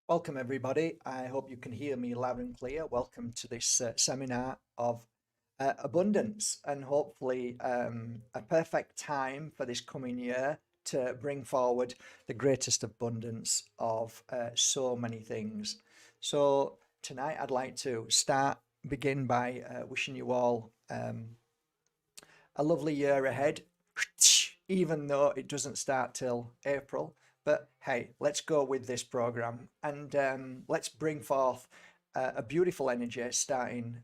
Welcome, everybody. I hope you can hear me loud and clear. Welcome to this seminar of abundance, and hopefully a perfect time for this coming year to bring forward the greatest abundance of so many things. So, tonight I'd like to begin by wishing you all a lovely year ahead, even though it doesn't start till April. But hey, let's go with this program and let's bring forth a beautiful energy starting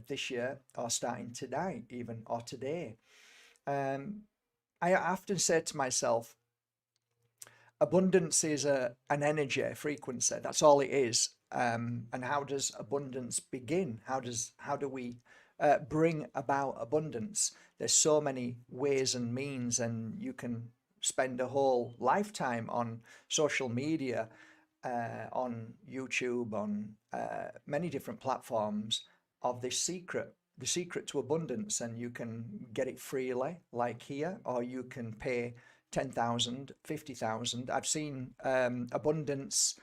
this year, or starting tonight, even, or today. Um, I often say to myself, abundance is an energy, a frequency. That's all it is. And how does abundance begin? How do we bring about abundance? There's so many ways and means, and you can spend a whole lifetime on social media, on YouTube, on many different platforms of this secret, the secret to abundance, and you can get it freely, like here, or you can pay 10,000, 50,000. I've seen um, abundance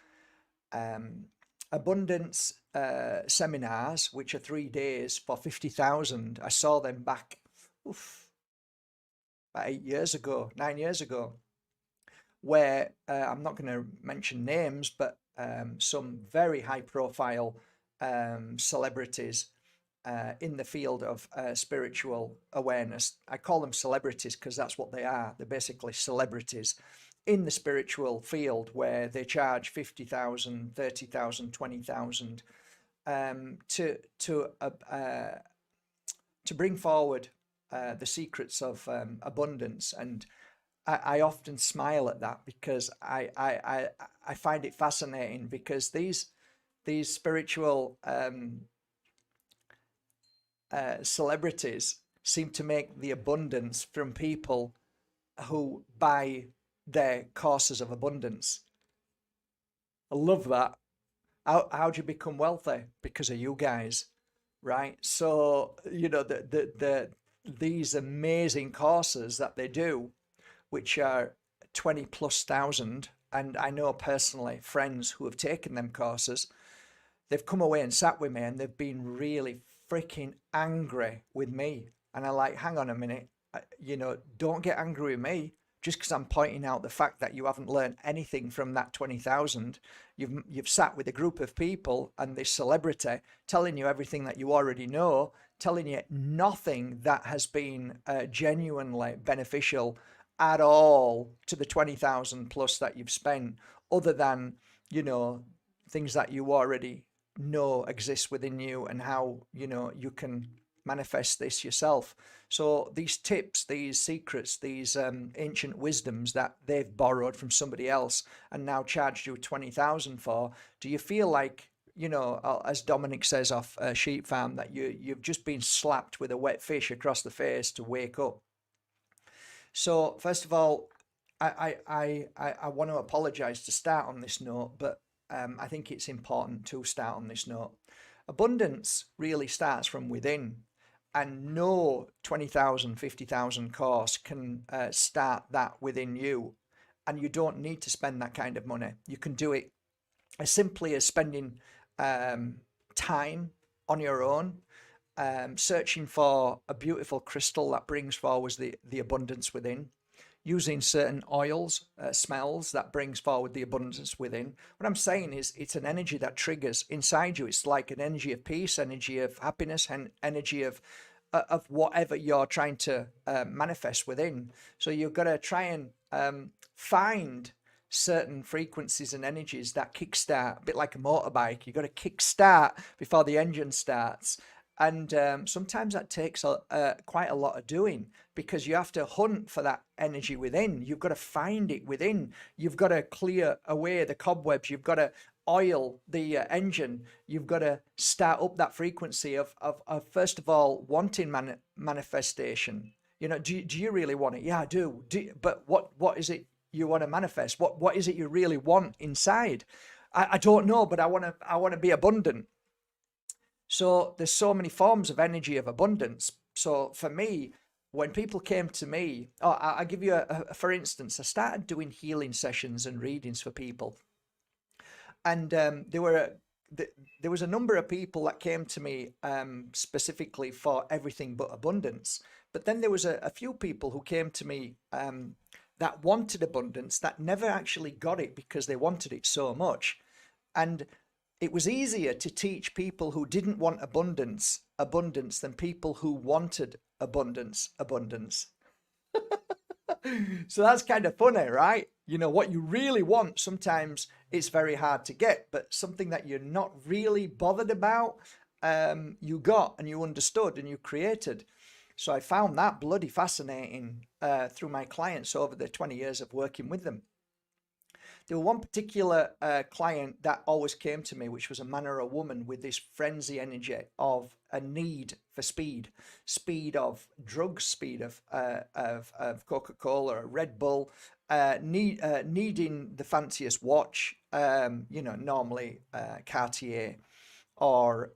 seminars, which are 3 days for 50,000. I saw them back, oof, about 8 years ago, 9 years ago, where I'm not going to mention names, but some very high profile celebrities in the field of spiritual awareness. I call them celebrities because that's what they are. They're basically celebrities in the spiritual field, where they charge 50,000, 30,000, 20,000 to bring forward the secrets of abundance. And I often smile at that because I find it fascinating, because these spiritual celebrities seem to make the abundance from people who buy their courses of abundance. I love that. How do you become wealthy? Because of you guys, right? So these amazing courses that they do, which are 20 plus thousand, and I know personally friends who have taken them courses. They've come away and sat with me, and they've been really freaking angry with me. And I'm like, hang on a minute, don't get angry with me just because I'm pointing out the fact that you haven't learned anything from that 20,000. You've sat with a group of people and this celebrity telling you everything that you already know, telling you nothing that has been genuinely beneficial at all to the 20,000 plus that you've spent, other than, you know, things that you already know exist within you, and how, you can manifest this yourself. So these tips, these secrets, these ancient wisdoms that they've borrowed from somebody else and now charged you 20,000 for, do you feel like, as Dominic says off Sheep Farm, that you've just been slapped with a wet fish across the face to wake up? So first of all, I want to apologise to start on this note, but I think it's important to start on this note. Abundance really starts from within, and no 20,000, 50,000 course can start that within you. And you don't need to spend that kind of money. You can do it as simply as spending time on your own, searching for a beautiful crystal that brings forward the abundance within, using certain oils, smells that brings forward the abundance within. What I'm saying is, it's an energy that triggers inside you. It's like an energy of peace, energy of happiness, and energy of whatever you're trying to manifest within. So you've got to try and find certain frequencies and energies that kickstart, a bit like a motorbike. You've got to kickstart before the engine starts. And sometimes that takes quite a lot of doing, because you have to hunt for that energy within. You've got to find it within. You've got to clear away the cobwebs. You've got to oil the engine. You've got to start up that frequency of first of all, wanting manifestation. Do you really want it? Yeah, I do. But what is it you want to manifest? What is it you really want inside? I don't know, but I want to be abundant. So there's so many forms of energy of abundance. So for me, when people came to me, I'll give you for instance, I started doing healing sessions and readings for people. And there was a number of people that came to me specifically for everything but abundance. But then there was a few people who came to me that wanted abundance, that never actually got it because they wanted it so much. And it was easier to teach people who didn't want abundance than people who wanted abundance. So that's kind of funny, right? You know, what you really want, sometimes it's very hard to get, but something that you're not really bothered about, you got and you understood and you created. So I found that bloody fascinating through my clients over the 20 years of working with them. There was one particular client that always came to me, which was a man or a woman with this frenzy energy of a need for speed of drugs, speed of Coca-Cola or Red Bull, needing the fanciest watch, normally Cartier or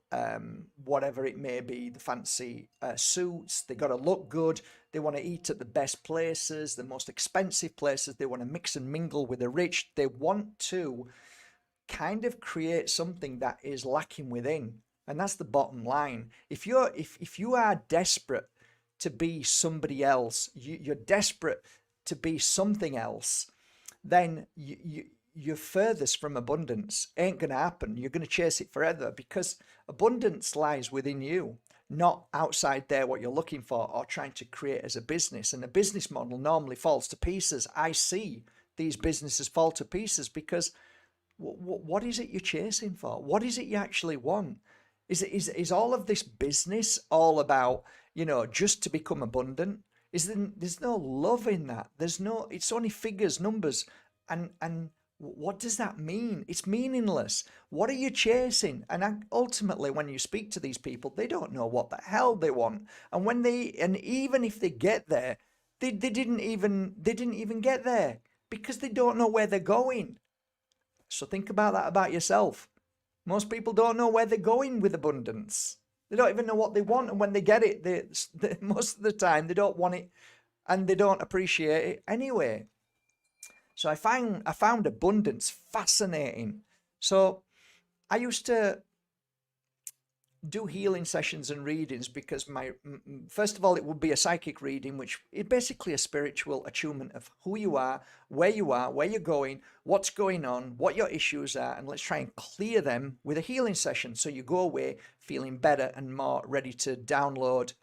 whatever it may be, the fancy suits. They got to look good. They want to eat at the best places, the most expensive places. They want to mix and mingle with the rich. They want to kind of create something that is lacking within. And that's the bottom line. If you are desperate to be somebody else, you're desperate to be something else, then you're furthest from abundance. Ain't going to happen. You're going to chase it forever because abundance lies within you, not outside there what you're looking for or trying to create as a business. And a business model normally falls to pieces. I see these businesses fall to pieces because what is it you're chasing for? What is it you actually want? Is all of this business all about, just to become abundant? There's no love in that. It's only figures, numbers, and what does that mean? It's meaningless. What are you chasing? And ultimately, when you speak to these people, they don't know what the hell they want. And even if they get there, they didn't even get there because they don't know where they're going. So think about that about yourself. Most people don't know where they're going with abundance. They don't even know what they want, and when they get it, most of the time they don't want it, and they don't appreciate it anyway. So I found abundance fascinating. So I used to do healing sessions and readings because first of all, it would be a psychic reading, which is basically a spiritual attunement of who you are, where you're going, what's going on, what your issues are, and let's try and clear them with a healing session. So you go away feeling better and more ready to download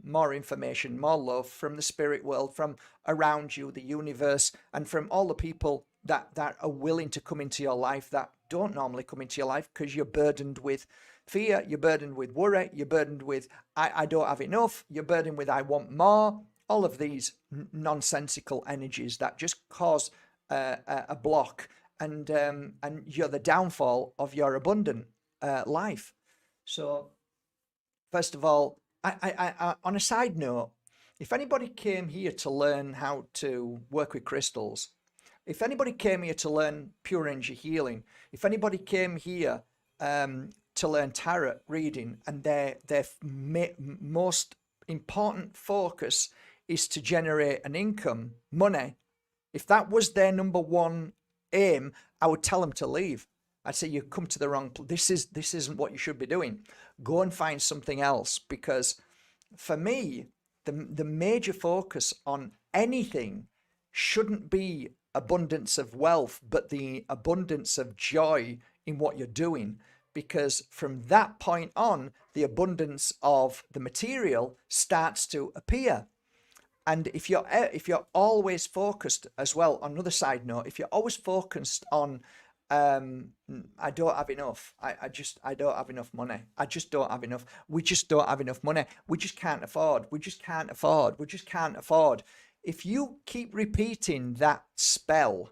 more information, more love from the spirit world, from around you, the universe, and from all the people that are willing to come into your life that don't normally come into your life because you're burdened with fear, you're burdened with worry, you're burdened with I don't have enough, you're burdened with I want more. All of these nonsensical energies that just cause a block, and you're the downfall of your abundant life. So first of all, I on a side note, if anybody came here to learn how to work with crystals, if anybody came here to learn pure energy healing, if anybody came here to learn tarot reading, and their most important focus is to generate an income, money, if that was their number one aim, I would tell them to leave. I'd say you come to the wrong place. This isn't what you should be doing. Go and find something else, because for me, the major focus on anything shouldn't be abundance of wealth, but the abundance of joy in what you're doing. Because from that point on, the abundance of the material starts to appear. And if you're always focused as well, on another side note, if you're always focused on I don't have enough, I don't have enough money, I just don't have enough, we just don't have enough money, we just can't afford, we just can't afford, we just can't afford. If you keep repeating that spell,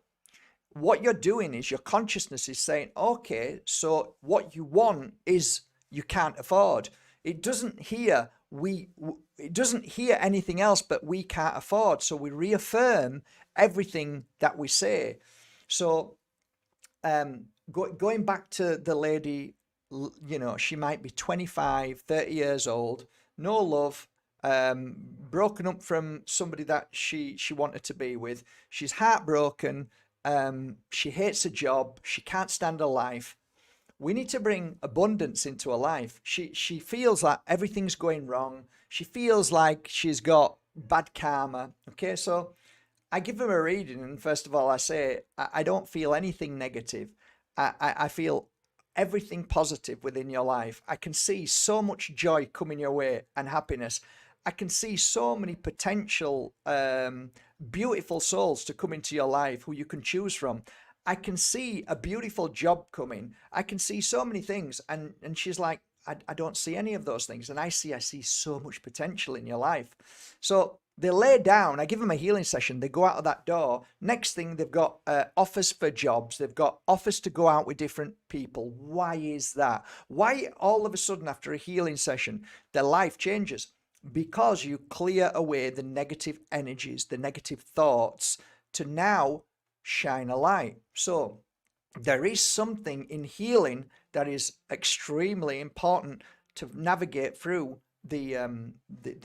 what you're doing is your consciousness is saying, okay, so what you want is you can't afford. It doesn't hear anything else but we can't afford. So we reaffirm everything that we say. So going back to the lady, she might be 25, 30 years old, no love, broken up from somebody that she wanted to be with. She's heartbroken. She hates her job. She can't stand her life. We need to bring abundance into her life. She feels like everything's going wrong. She feels like she's got bad karma. Okay, so I give them a reading, and first of all, I say I don't feel anything negative. I feel everything positive within your life. I can see so much joy coming your way and happiness. I can see so many potential beautiful souls to come into your life who you can choose from. I can see a beautiful job coming. I can see so many things. And she's like, I don't see any of those things. And I see so much potential in your life. So they lay down, I give them a healing session. They go out of that door. Next thing, they've got offers for jobs. They've got offers to go out with different people. Why is that? Why all of a sudden after a healing session, their life changes? Because you clear away the negative energies, the negative thoughts to now shine a light. So there is something in healing that is extremely important to navigate through the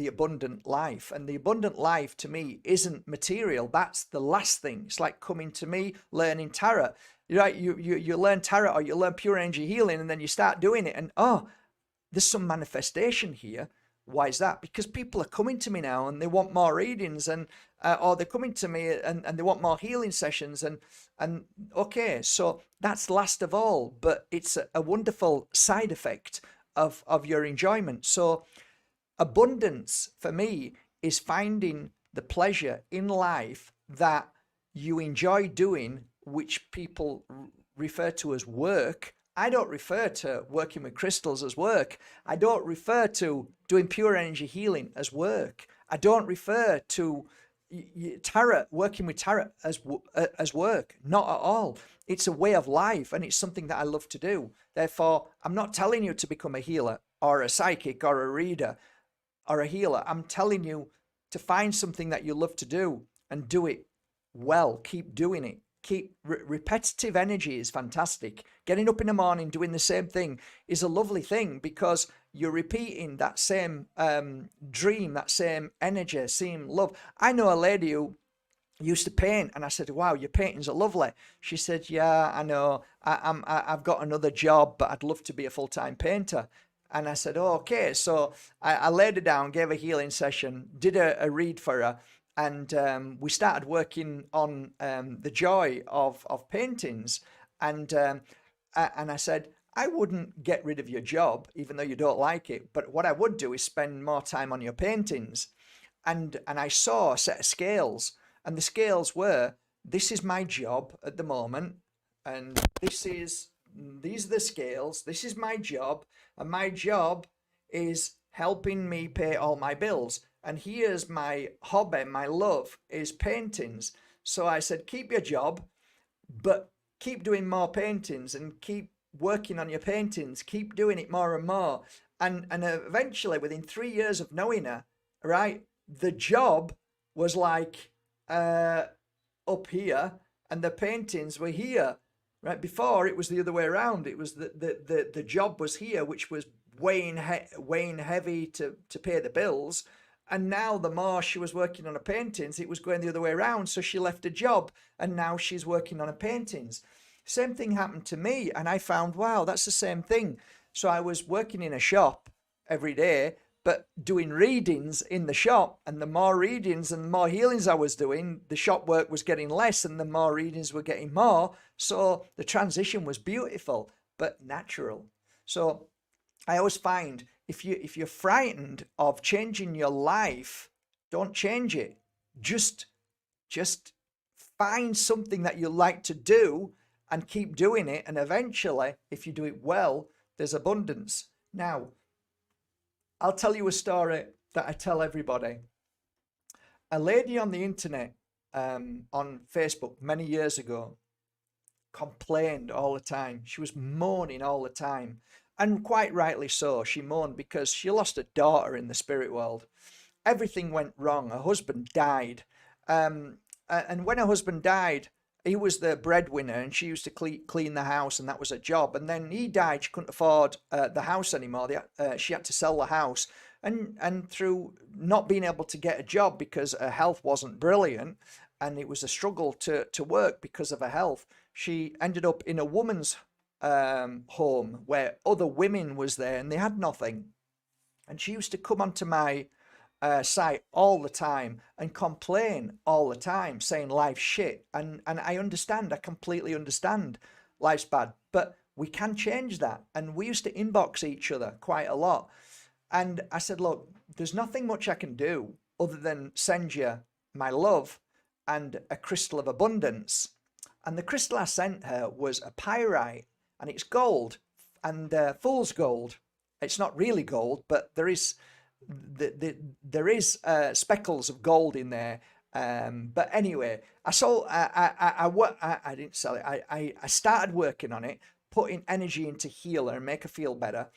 abundant life. And the abundant life to me isn't material. That's the last thing. It's like coming to me, learning tarot. Right, you learn tarot or you learn pure energy healing, and then you start doing it, and there's some manifestation here. Why is that? Because people are coming to me now and they want more readings, and or they're coming to me and they want more healing sessions, and okay, so that's last of all, but it's a wonderful side effect of your enjoyment. So abundance for me is finding the pleasure in life that you enjoy doing, which people refer to as work. I don't refer to working with crystals as work. I don't refer to doing pure energy healing as work. I don't refer to tarot, working with tarot as work. Not at all. It's a way of life, and it's something that I love to do. Therefore, I'm not telling you to become a healer or a psychic or a reader or a healer. I'm telling you to find something that you love to do and do it well. Keep doing it. Keep repetitive energy is fantastic. Getting up in the morning doing the same thing is a lovely thing, because you're repeating that same dream, that same energy, same love. I know a lady who used to paint, and I said, wow, your paintings are lovely. She said, yeah, I know, I've got another job, but I'd love to be a full-time painter. And I said, oh, okay. So I laid her down, gave a healing session, did a read for her, and we started working on the joy of paintings. And I said, I wouldn't get rid of your job, even though you don't like it. But what I would do is spend more time on your paintings. And I saw a set of scales, and the scales were, this is my job at the moment, and these are the scales. This is my job, and my job is helping me pay all my bills. And here's my hobby, my love is paintings. So I said, keep your job, but keep doing more paintings and keep working on your paintings. Keep doing it more and more. And eventually, within 3 years of knowing her, right, the job was like up here, and the paintings were here. Right, before it was the other way around. It was the job was here, which was weighing heavy to pay the bills. And now the more she was working on her paintings, it was going the other way around. So she left a job, and now she's working on her paintings. Same thing happened to me, and I found, wow, that's the same thing. So I was working in a shop every day, but doing readings in the shop, and the more readings and the more healings I was doing, the shop work was getting less, and the more readings were getting more. So the transition was beautiful, but natural. So I always find, if you're frightened of changing your life, don't change it. Just find something that you like to do and keep doing it. And eventually, if you do it well, there's abundance. Now, I'll tell you a story that I tell everybody. A lady on the internet, on Facebook many years ago, complained all the time. She was moaning all the time. And quite rightly so. She moaned because she lost a daughter in the spirit world. Everything went wrong. Her husband died. And when her husband died, he was the breadwinner, and she used to clean the house, and that was her job. And then he died. She couldn't afford the house anymore. She had to sell the house. And through not being able to get a job because her health wasn't brilliant, and it was a struggle to work because of her health, she ended up in a woman's home where other women was there and they had nothing. And she used to come onto my site all the time and complain all the time, saying life's shit. And I understand, I completely understand life's bad, but we can change that. And we used to inbox each other quite a lot. And I said, look, there's nothing much I can do other than send you my love and a crystal of abundance. And the crystal I sent her was a pyrite, and it's gold, and fool's gold. It's not really gold, but there is speckles of gold in there. But anyway, I didn't sell it. I started working on it, putting energy into heal her and make her feel better.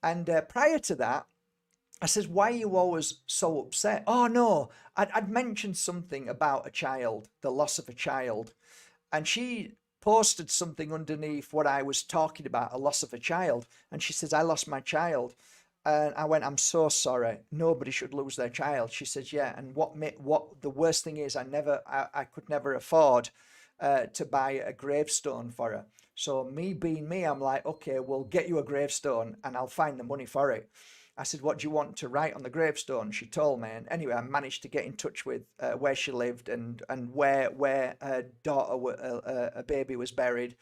And prior to that, I says, why are you always so upset? Oh no, I'd mentioned something about a child, the loss of a child. And she posted something underneath what I was talking about, a loss of a child. And she says, I lost my child. And I went, I'm so sorry. Nobody should lose their child. She says, yeah. And what the worst thing is, I could never afford to buy a gravestone for her. So me being me, I'm like, okay, we'll get you a gravestone and I'll find the money for it. I said, what do you want to write on the gravestone? She told me. And anyway, I managed to get in touch with where she lived and where her daughter, a baby, was buried.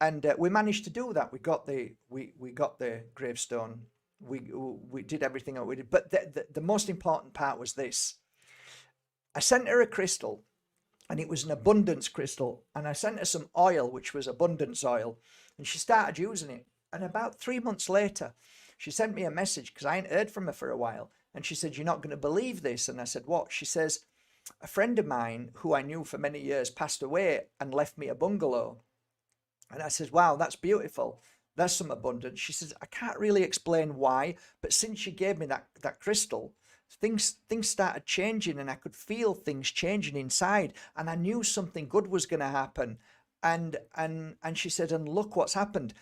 And we managed to do that. We got the gravestone. We did everything that we did. But the most important part was this. I sent her a crystal, and it was an abundance crystal. And I sent her some oil, which was abundance oil. And she started using it. And about 3 months later, she sent me a message because I hadn't heard from her for a while. And she said, you're not going to believe this. And I said, what? She says, a friend of mine who I knew for many years passed away and left me a bungalow. And I said, wow, that's beautiful. There's some abundance. She says, I can't really explain why, but since you gave me that crystal, things started changing, and I could feel things changing inside, and I knew something good was going to happen. And she said, and look what's happened.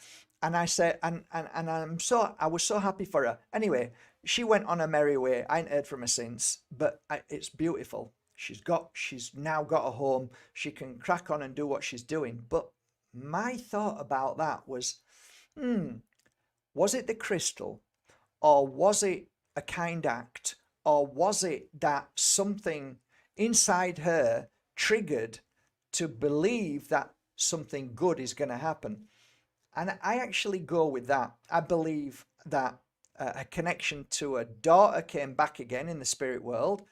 And I said, and I was so happy for her. Anyway, she went on her merry way. I ain't heard from her since, but it's beautiful. She's now got a home. She can crack on and do what she's doing. But my thought about that was, was it the crystal, or was it a kind act, or was it that something inside her triggered to believe that something good is going to happen? And I actually go with that. I believe that a connection to a daughter came back again in the spirit world.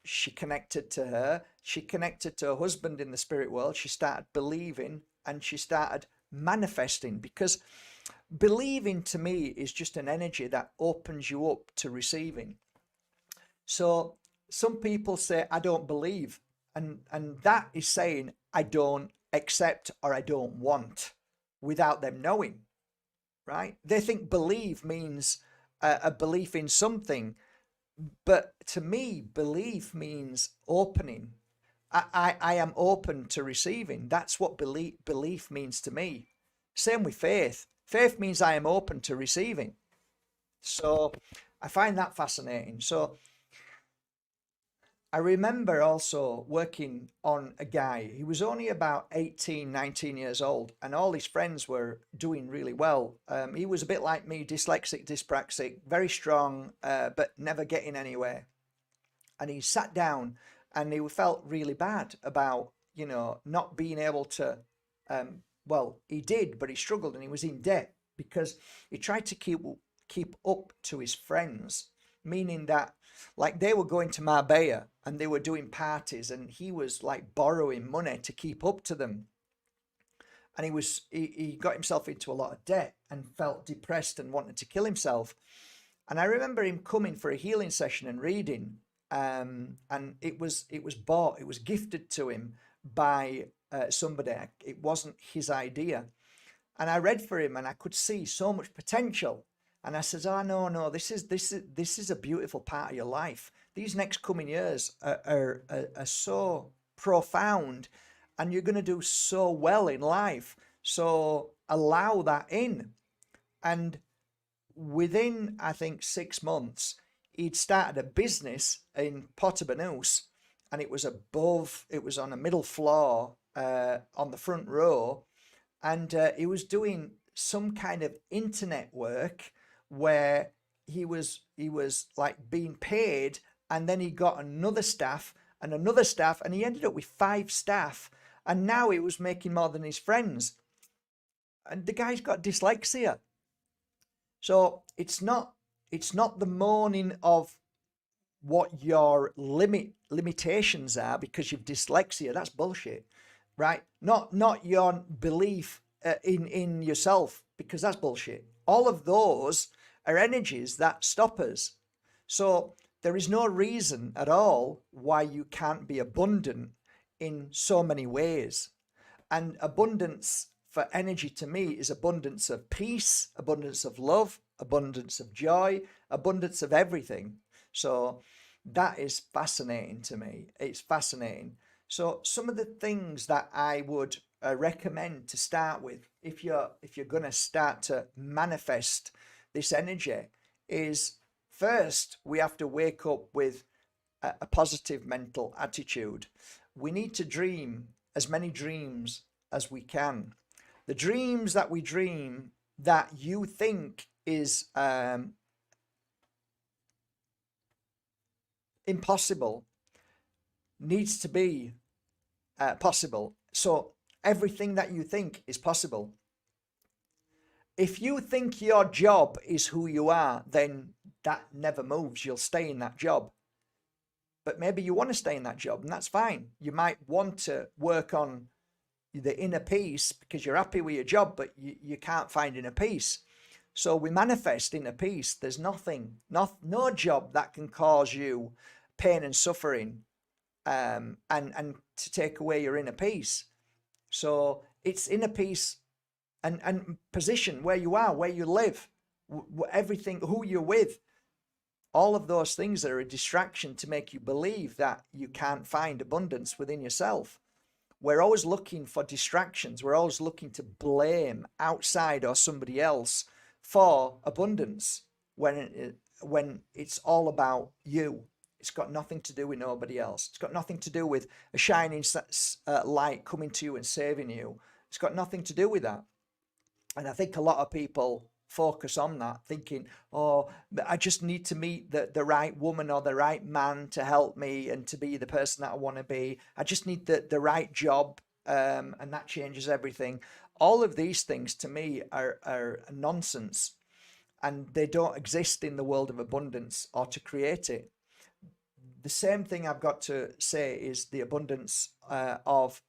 She connected to her. She connected to her husband in the spirit world. She started believing, and she started manifesting, because believing to me is just an energy that opens you up to receiving. So some people say, I don't believe. And that is saying, I don't accept or I don't want, without them knowing, right? They think believe means a belief in something. But to me, belief means opening. I am open to receiving. That's what belief means to me. Same with faith. Faith means I am open to receiving. So I find that fascinating. So I remember also working on a guy. He was only about 18, 19 years old, and all his friends were doing really well. He was a bit like me, dyslexic, dyspraxic, very strong, but never getting anywhere. And he sat down and he felt really bad about, not being able to, well, he did, but he struggled and he was in debt because he tried to keep up to his friends, meaning that, like, they were going to Marbella and they were doing parties, and he was like borrowing money to keep up to them. And he got himself into a lot of debt and felt depressed and wanted to kill himself. And I remember him coming for a healing session and reading, and it was gifted to him by somebody. It wasn't his idea. And I read for him, and I could see so much potential. And I says, oh, no, this is a beautiful part of your life. These next coming years are so profound, and you're going to do so well in life. So allow that in. And within, I think, 6 months, he'd started a business in Portobello's, and it was on a middle floor, on the front row, and he was doing some kind of internet work where he was like being paid, and then he got another staff, and he ended up with 5 staff, and now he was making more than his friends. And the guy's got dyslexia. So it's not the moaning of what your limitations are because you've dyslexia. That's bullshit, right? Not your belief in yourself, because that's bullshit. All of those are energies that stop us. So there is no reason at all why you can't be abundant in so many ways. And abundance for energy to me is abundance of peace, abundance of love, abundance of joy, abundance of everything. So that is fascinating to me. It's fascinating. So some of the things that I would recommend to start with, if you're going to start to manifest this energy, is first we have to wake up with a positive mental attitude. We need to dream as many dreams as we can. The dreams that we dream that you think is impossible needs to be possible. So everything that you think is possible. If you think your job is who you are, then that never moves. You'll stay in that job. But maybe you want to stay in that job, and that's fine. You might want to work on the inner peace because you're happy with your job, but you can't find inner peace. So we manifest inner peace. There's no job that can cause you pain and suffering, and to take away your inner peace. So it's inner peace and position, where you are, where you live, everything, who you're with. All of those things are a distraction to make you believe that you can't find abundance within yourself. We're always looking for distractions. We're always looking to blame outside or somebody else for abundance when it's all about you. It's got nothing to do with nobody else. It's got nothing to do with a shining light coming to you and saving you. It's got nothing to do with that. And I think a lot of people focus on that, thinking, oh, I just need to meet the right woman or the right man to help me and to be the person that I want to be. I just need the right job, and that changes everything. All of these things to me are nonsense, and they don't exist in the world of abundance or to create it. The same thing I've got to say is the abundance of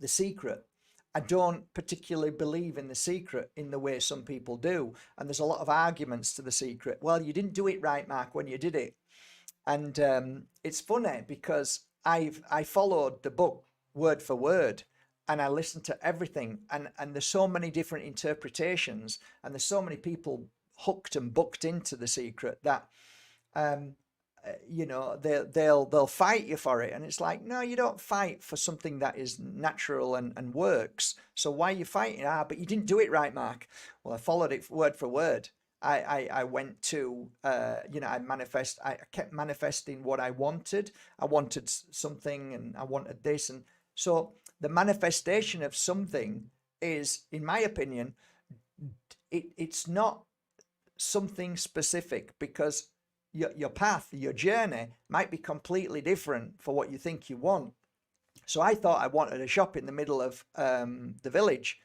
The Secret. I don't particularly believe in The Secret in the way some people do. And there's a lot of arguments to The Secret. Well, you didn't do it right, Mark, when you did it. And it's funny because I followed the book word for word, and I listened to everything. And there's so many different interpretations, and there's so many people hooked and booked into The Secret that they'll fight you for it, and it's like, no, you don't fight for something that is natural and works. So why are you fighting? But you didn't do it right, Mark. Well, I followed it word for word. I went to I kept manifesting what I wanted. I wanted something, and I wanted this, and so the manifestation of something is, in my opinion, it's not something specific, because your path, your journey might be completely different for what you think you want. So I thought I wanted a shop in the middle of the village,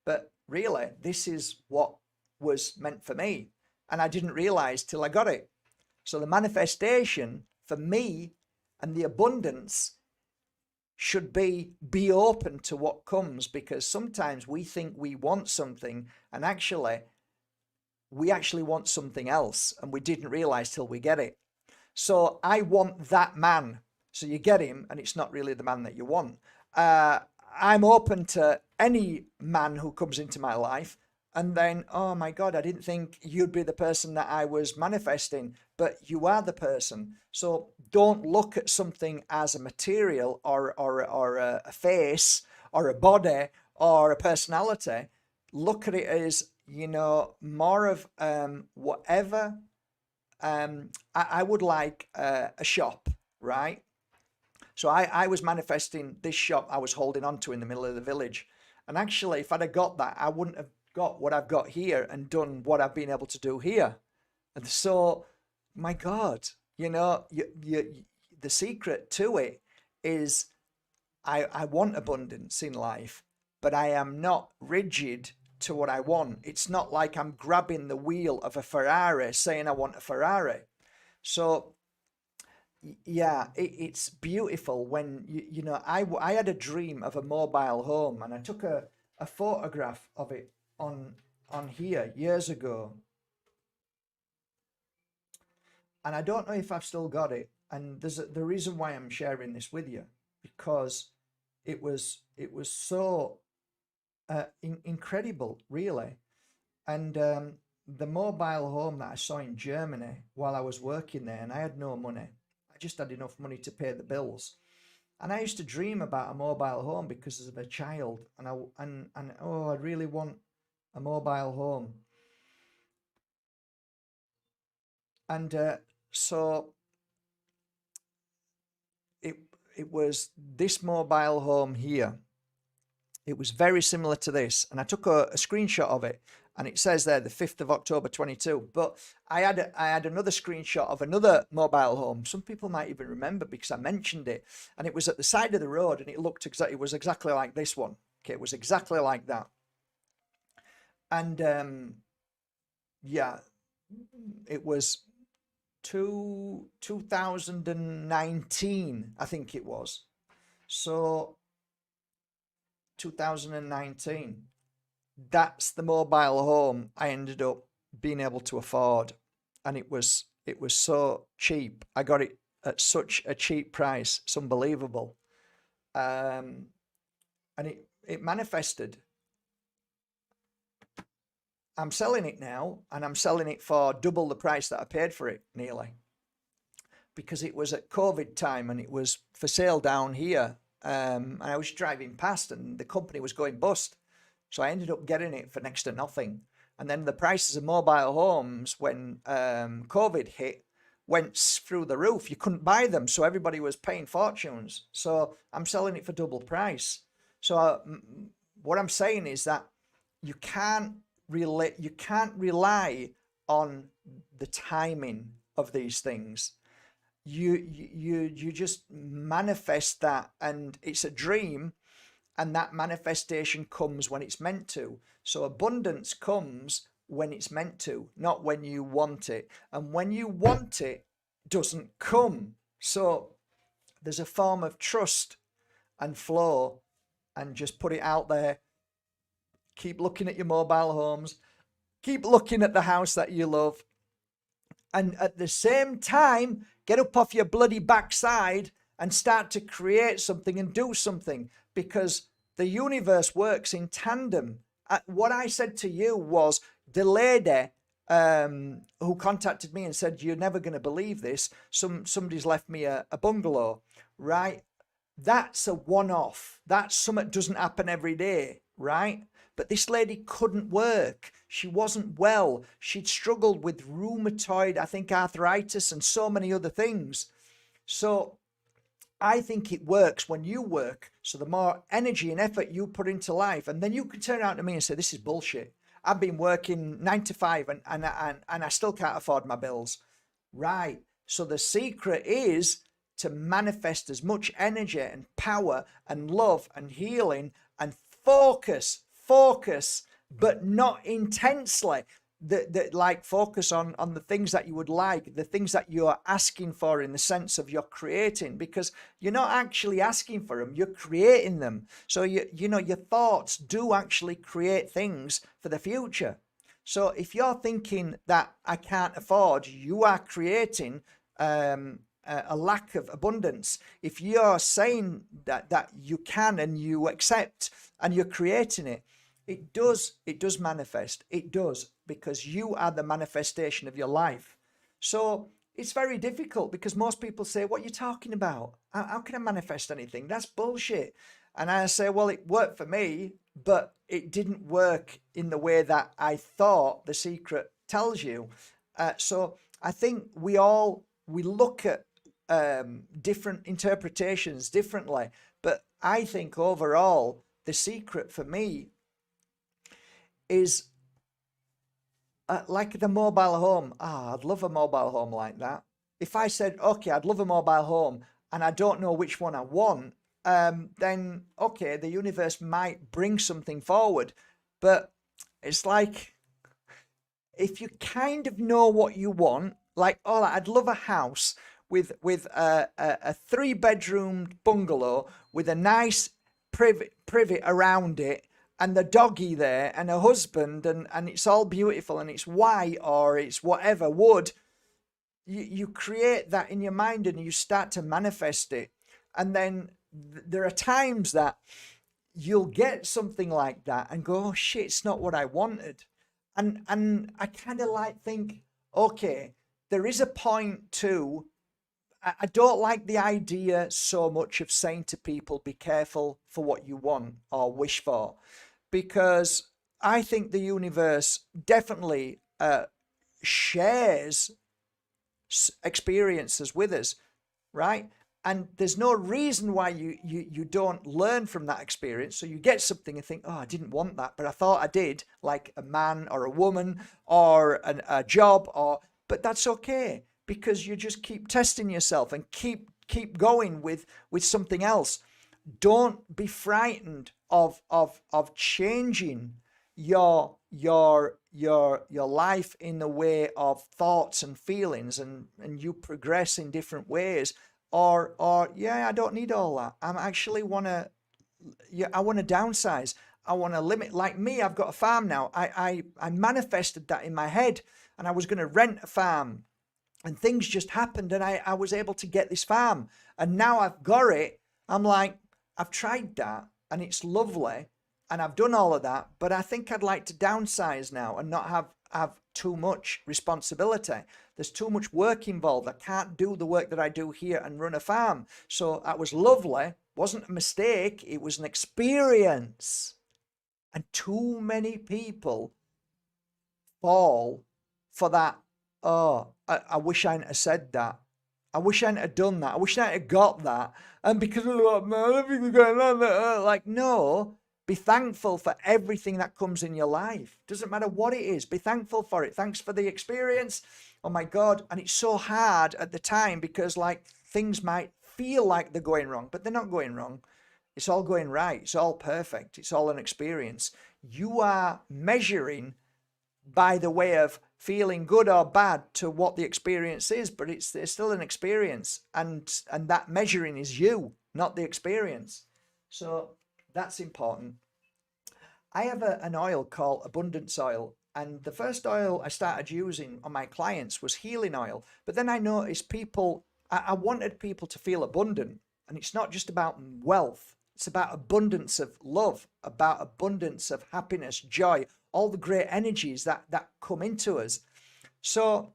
but really this is what was meant for me, and I didn't realize till I got it. So the manifestation for me and the abundance should be open to what comes, because sometimes we think we want something, and we actually want something else, and we didn't realize till we get it. So I want that man. So you get him, and it's not really the man that you want. I'm open to any man who comes into my life, and then, oh my God, I didn't think you'd be the person that I was manifesting, but you are the person. So don't look at something as a material or a face or a body or a personality. Look at it as more of whatever. I would like a shop, right? So I was manifesting this shop I was holding on to in the middle of the village. And actually, if I'd have got that, I wouldn't have got what I've got here and done what I've been able to do here. And so, my God, the secret to it is I want abundance in life, but I am not rigid to what I want. It's not like I'm grabbing the wheel of a Ferrari saying I want a Ferrari. So yeah, it's beautiful when I had a dream of a mobile home, and I took a photograph of it on here years ago, and I don't know if I've still got it. And the reason why I'm sharing this with you, because it was so incredible, really. And the mobile home that I saw in Germany while I was working there, and I had no money. I just had enough money to pay the bills. And I used to dream about a mobile home because of a child, and oh, I really want a mobile home. And so it it was this mobile home here. It was very similar to this, and I took a screenshot of it, and it says there the 5th of October 22. But I had another screenshot of another mobile home. Some people might even remember because I mentioned it, and it was at the side of the road, and it was exactly like this one. Okay, it was exactly like that. And yeah, it was 2019, I think it was. So 2019, that's the mobile home I ended up being able to afford, and it was so cheap. I got it at such a cheap price. It's unbelievable. um and it manifested. I'm selling it now, and I'm selling it for double the price that I paid for it, nearly, because it was at COVID time and it was for sale down here. And I was driving past and the company was going bust. So I ended up getting it for next to nothing. And then the prices of mobile homes when COVID hit went through the roof. You couldn't buy them. So everybody was paying fortunes. So I'm selling it for double price. So what I'm saying is that you can't you can't rely on the timing of these things. You just manifest that, and it's a dream, and that manifestation comes when it's meant to. So abundance comes when it's meant to, not when you want it. And when you want it, doesn't come. So there's a form of trust and flow, and just put it out there. Keep looking at your mobile homes, keep looking at the house that you love, and at the same time, get up off your bloody backside and start to create something and do something, because the universe works in tandem. What I said to you was the lady who contacted me and said, "You're never going to believe this. Somebody's left me a bungalow," right? That's a one-off. That's something that doesn't happen every day, right? But this lady couldn't work. She wasn't well. She'd struggled with rheumatoid, I think, arthritis and so many other things. So I think it works when you work. So the more energy and effort you put into life, and then you can turn around to me and say, "This is bullshit. I've been working 9 to 5 and I still can't afford my bills." Right. So the secret is to manifest as much energy and power and love and healing and focus, but not intensely. Like focus on the things that you would like, the things that you're asking for, in the sense of you're creating, because you're not actually asking for them, you're creating them. So your thoughts do actually create things for the future. So if you're thinking that I can't afford, you are creating a lack of abundance. If you're saying that you can and you accept and you're creating it, it does manifest. It does, because you are the manifestation of your life. So it's very difficult because most people say, what are you talking about? How can I manifest anything? That's bullshit. And I say, well, it worked for me, but it didn't work in the way that I thought the secret tells you. So I think we look at different interpretations differently. But I think overall, the secret for me is like the mobile home. I'd love a mobile home like that. If I said, okay, I'd love a mobile home and I don't know which one I want, then okay, the universe might bring something forward. But it's like, if you kind of know what you want, like, oh, I'd love a house with a 3 bedroom bungalow with a nice privet around it and the doggy there and a husband and it's all beautiful and it's white or it's whatever wood. You create that in your mind and you start to manifest it. And then there are times that you'll get something like that and go, oh shit, it's not what I wanted. And I kind of like think, okay, there is a point to, I don't like the idea so much of saying to people, be careful for what you want or wish for, because I think the universe definitely shares experiences with us, right? And there's no reason why you don't learn from that experience. So you get something and think, oh, I didn't want that, but I thought I did, like a man or a woman or a job, but that's okay because you just keep testing yourself and keep going with something else. Don't be frightened of changing your life in the way of thoughts and feelings, and you progress in different ways. Or yeah, I don't need all that. I'm actually want to, yeah, I want to downsize. I want to limit. Like me, I've got a farm now. I manifested that in my head, and I was going to rent a farm, and things just happened, and I was able to get this farm, and now I've got it. I'm like, I've tried that, and it's lovely, and I've done all of that, but I think I'd like to downsize now and not have too much responsibility. There's too much work involved. I can't do the work that I do here and run a farm. So that was lovely. Wasn't a mistake. It was an experience. And too many people fall for that. Oh, I wish I hadn't have said that. I wish I hadn't have done that. I wish I hadn't have got that. And because of like, man, everything's going on. Like, no. Be thankful for everything that comes in your life. Doesn't matter what it is. Be thankful for it. Thanks for the experience. Oh my God. And it's so hard at the time because like things might feel like they're going wrong, but they're not going wrong. It's all going right. It's all perfect. It's all an experience. You are measuring by the way of feeling good or bad to what the experience is, but it's still an experience. And that measuring is you, not the experience. So that's important. I have an oil called abundance oil, and the first oil I started using on my clients was healing oil. But then I noticed I wanted people to feel abundant, and it's not just about wealth. It's about abundance of love, about abundance of happiness, joy, all the great energies that come into us. So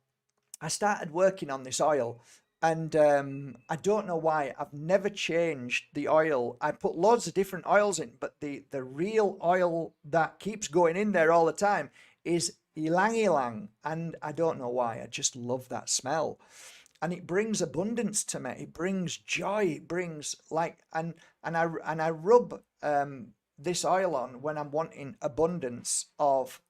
I started working on this oil, and I don't know why I've never changed the oil. I put loads of different oils in, but the real oil that keeps going in there all the time is ylang ylang, and I don't know why. I just love that smell, and it brings abundance to me. It brings joy. It brings like and I rub this oil on when I'm wanting abundance of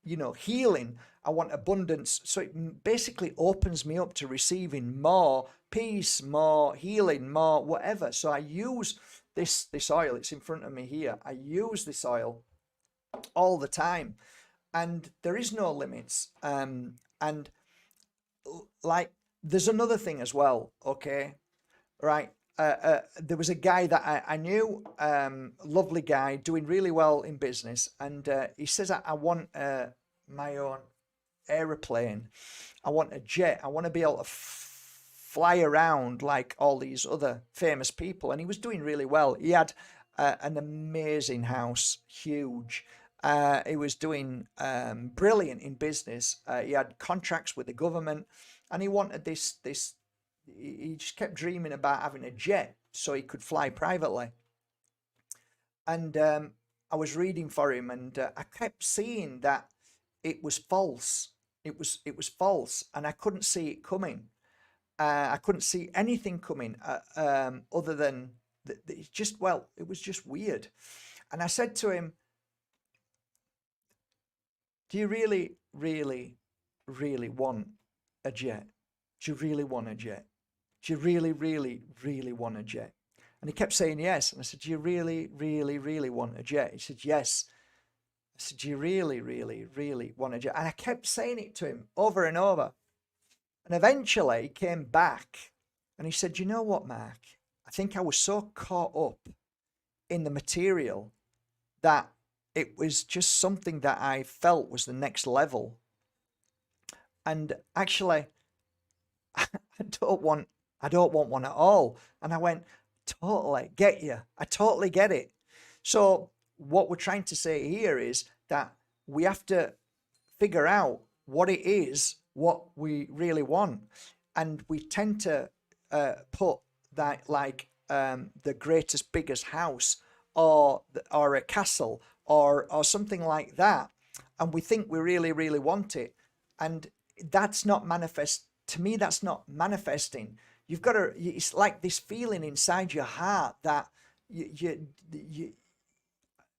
healing. I want abundance. So it basically opens me up to receiving more peace, more healing, more whatever. So I use this oil. It's in front of me here. I use this oil all the time, and there is no limits. And like there's another thing as well. Okay, right. There was a guy that I knew, lovely guy, doing really well in business, and he says, I want my own aeroplane. I want a jet. I want to be able to fly around like all these other famous people. And he was doing really well. He had an amazing house, huge. He was doing brilliant in business. He had contracts with the government. and he wanted this. He just kept dreaming about having a jet so he could fly privately. And I was reading for him, and I kept seeing that it was false. It was false, and I couldn't see it coming. I couldn't see anything coming other than it's just, well, it was just weird. And I said to him, "Do you really, really, really want a jet? Do you really want a jet? Do you really, really, really want a jet?" And he kept saying yes. And I said, "Do you really, really, really want a jet?" He said, "Yes." I said, "Do you really, really, really want a jet?" And I kept saying it to him over and over. And eventually he came back and he said, "You know what, Mark? I think I was so caught up in the material that it was just something that I felt was the next level. And actually, I don't want one at all." And I went, "Totally get you. I totally get it." So what we're trying to say here is that we have to figure out what it is, what we really want. And we tend to put that like the greatest, biggest house, or a castle, or something like that. And we think we really, really want it. And that's not manifest. To me, that's not manifesting. You've got to, it's like this feeling inside your heart that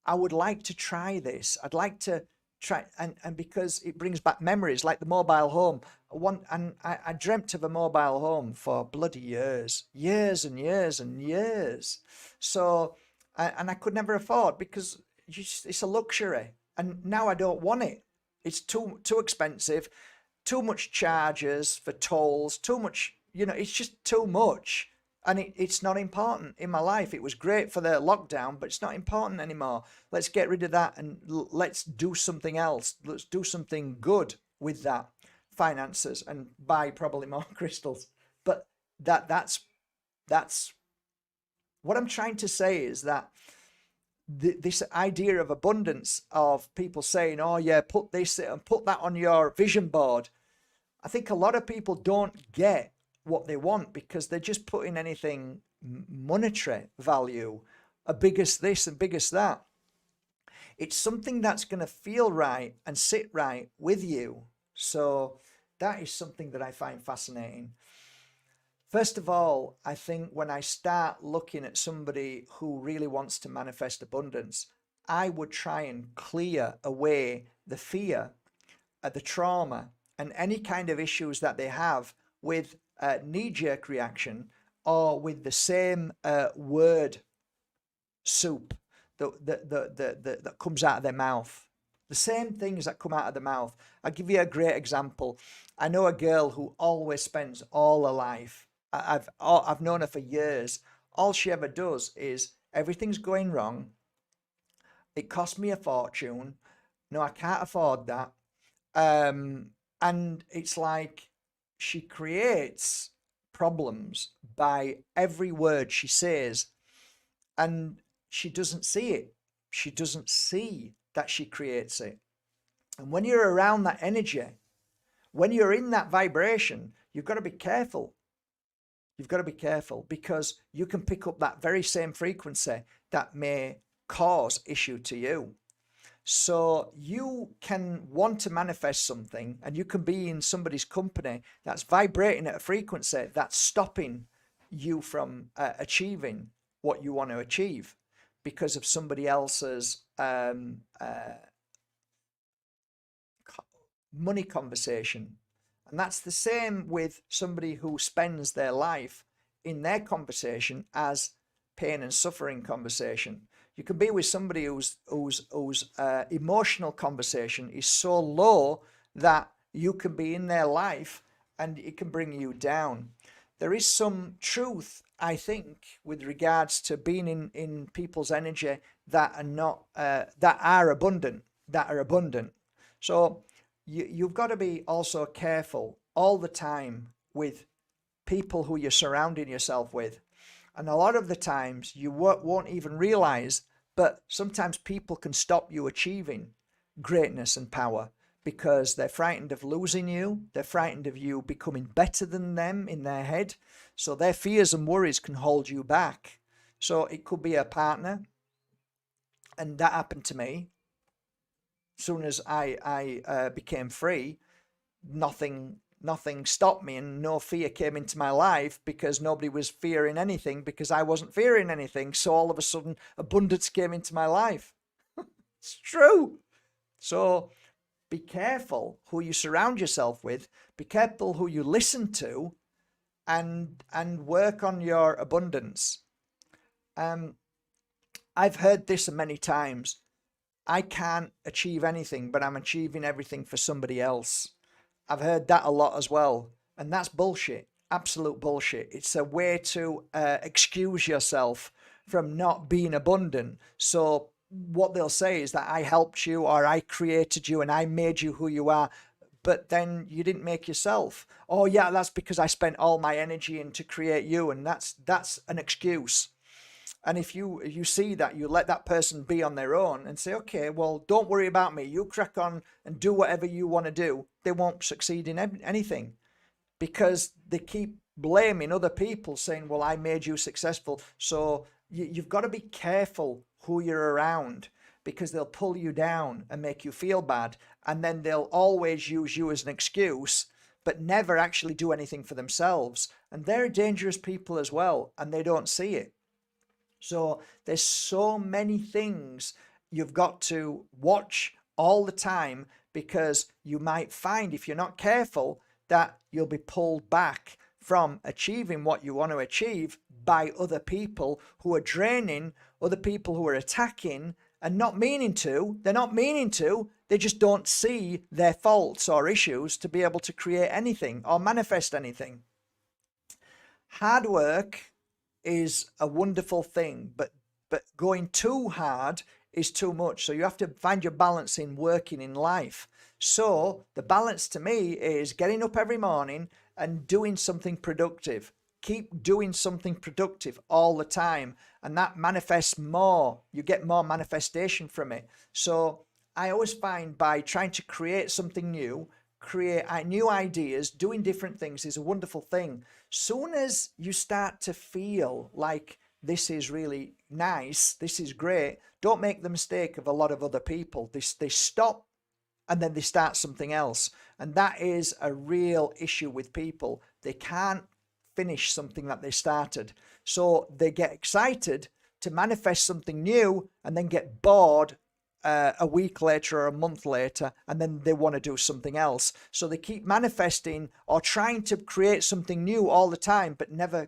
I would like to try this. I'd like to try, and because it brings back memories, like the mobile home. I dreamt of a mobile home for bloody years and years and years. So, and I could never afford, because it's a luxury, and now I don't want it. It's too expensive, too much charges for tolls, too much. It's just too much. And it's not important in my life. It was great for the lockdown, but it's not important anymore. Let's get rid of that and let's do something else. Let's do something good with that finances and buy probably more crystals. But that's what I'm trying to say, is that this idea of abundance, of people saying, "Oh yeah, put this and put that on your vision board." I think a lot of people don't get what they want because they're just putting anything monetary value, a biggest this and biggest that. It's something that's going to feel right and sit right with you. So that is something that I find fascinating. First of all, I think when I start looking at somebody who really wants to manifest abundance, I would try and clear away the fear, the trauma, and any kind of issues that they have with knee-jerk reaction, or with the same word soup that comes out of their mouth. The same things that come out of the mouth. I'll give you a great example. I know a girl who always spends all her life. I've known her for years. All she ever does is, everything's going wrong. It cost me a fortune. No, I can't afford that. And it's like she creates problems by every word she says, and she doesn't see it. She doesn't see that she creates it. And when you're around that energy, when you're in that vibration, you've got to be careful. You've got to be careful, because you can pick up that very same frequency that may cause issue to you. So you can want to manifest something, and you can be in somebody's company that's vibrating at a frequency that's stopping you from achieving what you want to achieve, because of somebody else's money conversation. And that's the same with somebody who spends their life in their conversation as pain and suffering conversation. You can be with somebody whose emotional conversation is so low that you can be in their life and it can bring you down. There is some truth, I think, with regards to being in people's energy that are not that are abundant. So you've got to be also careful all the time with people who you're surrounding yourself with. And a lot of the times you won't even realize, but sometimes people can stop you achieving greatness and power, because they're frightened of losing you. They're frightened of you becoming better than them in their head. So their fears and worries can hold you back. So it could be a partner, and that happened to me. As soon as I became free, nothing stopped me, and no fear came into my life because nobody was fearing anything, because I wasn't fearing anything. So all of a sudden abundance came into my life. It's true. So be careful who you surround yourself with, be careful who you listen to, and work on your abundance. I've heard this many times. I can't achieve anything, but I'm achieving everything for somebody else. I've heard that a lot as well. And that's bullshit. Absolute bullshit. It's a way to excuse yourself from not being abundant. So what they'll say is that I helped you, or I created you, and I made you who you are. But then you didn't make yourself. Oh yeah, that's because I spent all my energy in to create you. And that's an excuse. And if you see that, you let that person be on their own and say, okay, well, don't worry about me. You crack on and do whatever you want to do. They won't succeed in anything, because they keep blaming other people, saying, well, I made you successful. So you've got to be careful who you're around, because they'll pull you down and make you feel bad. And then they'll always use you as an excuse, but never actually do anything for themselves. And they're dangerous people as well, and they don't see it. So there's so many things you've got to watch all the time, because you might find, if you're not careful, that you'll be pulled back from achieving what you want to achieve by other people who are draining, other people who are attacking and not meaning to. They're not meaning to. They just don't see their faults or issues to be able to create anything or manifest anything. Hard work is a wonderful thing, but going too hard is too much. So you have to find your balance in working in life. So the balance to me is getting up every morning and doing something productive. Keep doing something productive all the time, and that manifests more. You get more manifestation from it. So I always find, by trying to create something new, create new ideas, doing different things is a wonderful thing. Soon as you start to feel like this is really nice, this is great, don't make the mistake of a lot of other people. They stop and then they start something else. And that is a real issue with people. They can't finish something that they started. So they get excited to manifest something new and then get bored a week later or a month later, and then they want to do something else. So they keep manifesting or trying to create something new all the time, but never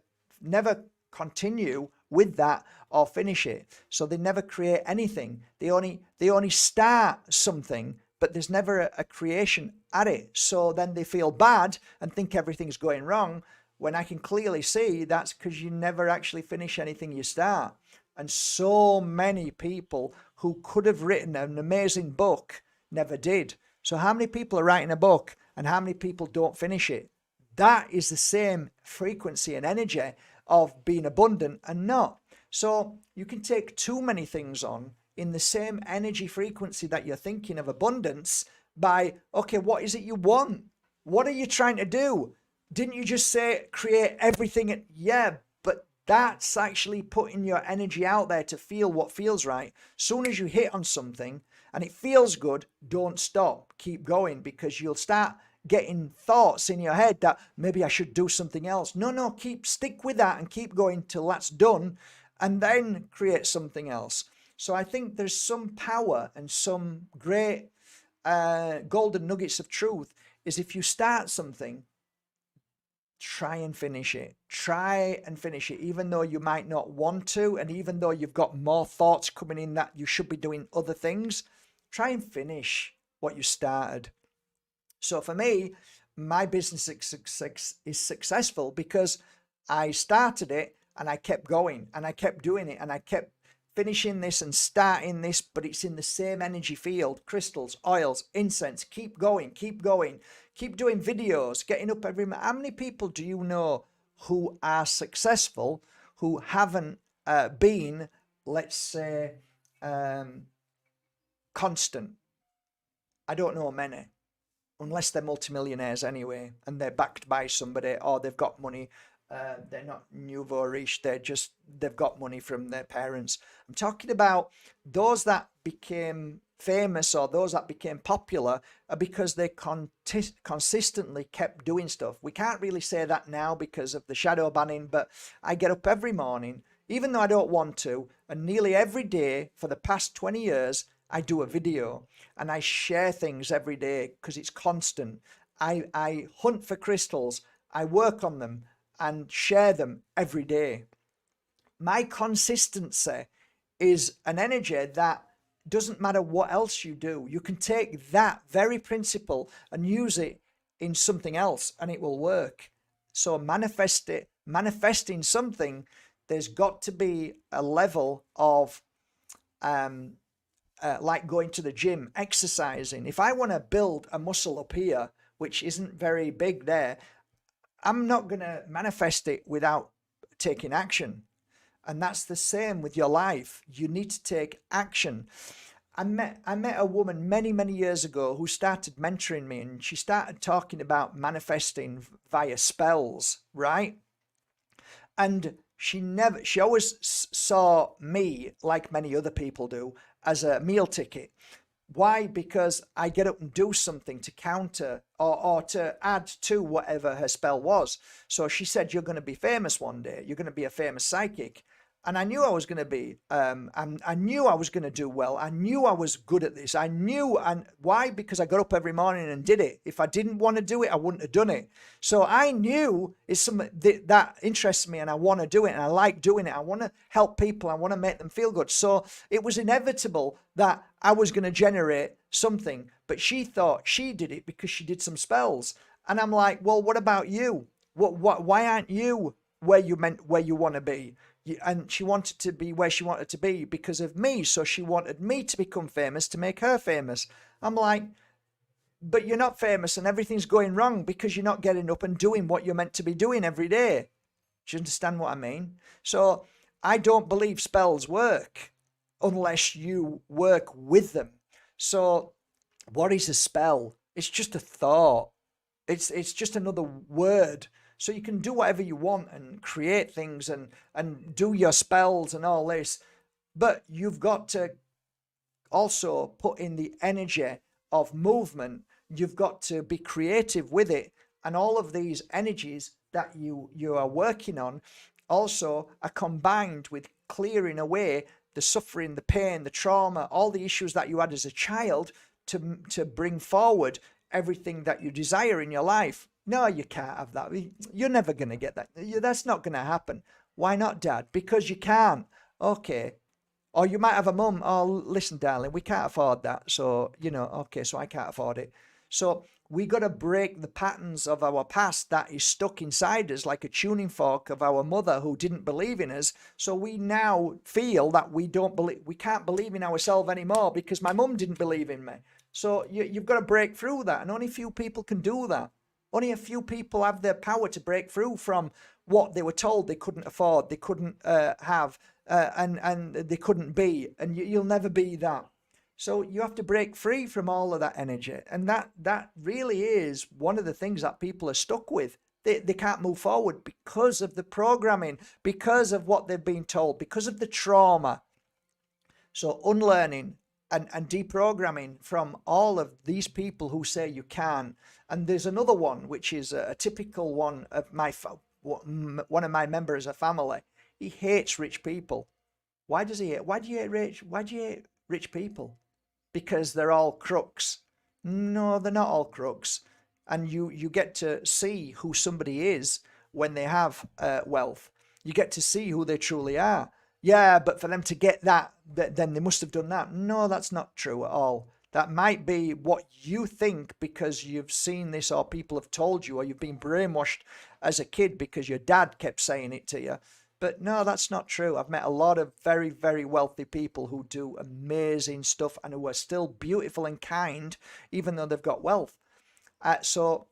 continue with that or finish it. So they never create anything. They only start something, but there's never a creation at it. So then they feel bad and think everything's going wrong, when I can clearly see that's because you never actually finish anything you start. And so many people who could have written an amazing book never did. So how many people are writing a book and how many people don't finish it? That is the same frequency and energy of being abundant and not. So you can take too many things on in the same energy frequency that you're thinking of abundance by, okay, what is it you want? What are you trying to do? Didn't you just say create everything? Yeah, but that's actually putting your energy out there to feel what feels right. Soon as you hit on something and it feels good, don't stop. Keep going, because you'll start getting thoughts in your head that maybe I should do something else. No, stick with that and keep going till that's done, and then create something else. So I think there's some power and some great golden nuggets of truth is, if you start something, try and finish it. Try and finish it, even though you might not want to, and even though you've got more thoughts coming in that you should be doing other things. Try and finish what you started. So for me, my business is successful because I started it and I kept going and I kept doing it and I kept finishing this and starting this, but it's in the same energy field. Crystals, oils, incense, keep going, keep doing videos, getting up every minute. How many people do you know who are successful who haven't been, let's say, constant? I don't know many. unless they're multimillionaires anyway, and they're backed by somebody, or they've got money. They're not nouveau riche. They've got money from their parents. I'm talking about those that became famous or those that became popular are because they consistently kept doing stuff. We can't really say that now because of the shadow banning, but I get up every morning, even though I don't want to, and nearly every day for the past 20 years, I do a video and I share things every day because it's constant. I hunt for crystals, I work on them and share them every day. My consistency is an energy that doesn't matter what else you do. You can take that very principle and use it in something else and it will work. So manifesting something, there's got to be a level of like going to the gym, exercising. If I want to build a muscle up here, which isn't very big there, I'm not going to manifest it without taking action. And that's the same with your life. You need to take action. I met a woman many years ago who started mentoring me, and she started talking about manifesting via spells, right? And she always saw me, like many other people do, as a meal ticket. Why? Because I get up and do something to counter or to add to whatever her spell was. So she said, you're going to be famous one day. You're going to be a famous psychic. And I knew I was going to be, I knew I was going to do well. I knew I was good at this. I knew, and why? Because I got up every morning and did it. If I didn't want to do it, I wouldn't have done it. So I knew it's something that interests me and I want to do it and I like doing it. I want to help people. I want to make them feel good. So it was inevitable that I was going to generate something, but she thought she did it because she did some spells. And I'm like, well, what about you? Why aren't you where you want to be? And she wanted to be where she wanted to be because of me. So she wanted me to become famous to make her famous. I'm like, but you're not famous and everything's going wrong because you're not getting up and doing what you're meant to be doing every day. Do you understand what I mean? So I don't believe spells work unless you work with them. So what is a spell? It's just a thought. It's just another word. So you can do whatever you want and create things and do your spells and all this. But you've got to also put in the energy of movement. You've got to be creative with it. And all of these energies that you are working on also are combined with clearing away the suffering, the pain, the trauma, all the issues that you had as a child to bring forward everything that you desire in your life. No, you can't have that. You're never going to get that. That's not going to happen. Why not, Dad? Because you can't. Okay. Or you might have a mum. Oh, listen, darling, we can't afford that. So, okay, so I can't afford it. So we got to break the patterns of our past that is stuck inside us like a tuning fork of our mother who didn't believe in us. So we now feel that we can't believe in ourselves anymore because my mum didn't believe in me. So you've got to break through that. And only a few people can do that. Only a few people have the power to break through from what they were told they couldn't afford, they couldn't have, and they couldn't be. And you'll never be that. So you have to break free from all of that energy. And that really is one of the things that people are stuck with. They can't move forward because of the programming, because of what they've been told, because of the trauma. So unlearning and deprogramming from all of these people who say you can. And there's another one, which is a typical one of one of my members of family. He hates rich people. Why does he hate? Why do you hate rich people? Because they're all crooks. No, they're not all crooks. And you get to see who somebody is when they have wealth. You get to see who they truly are. Yeah, but for them to get that, then they must have done that. No, that's not true at all. That might be what you think because you've seen this or people have told you or you've been brainwashed as a kid because your dad kept saying it to you. But no, that's not true. I've met a lot of very, very wealthy people who do amazing stuff and who are still beautiful and kind even though they've got wealth. So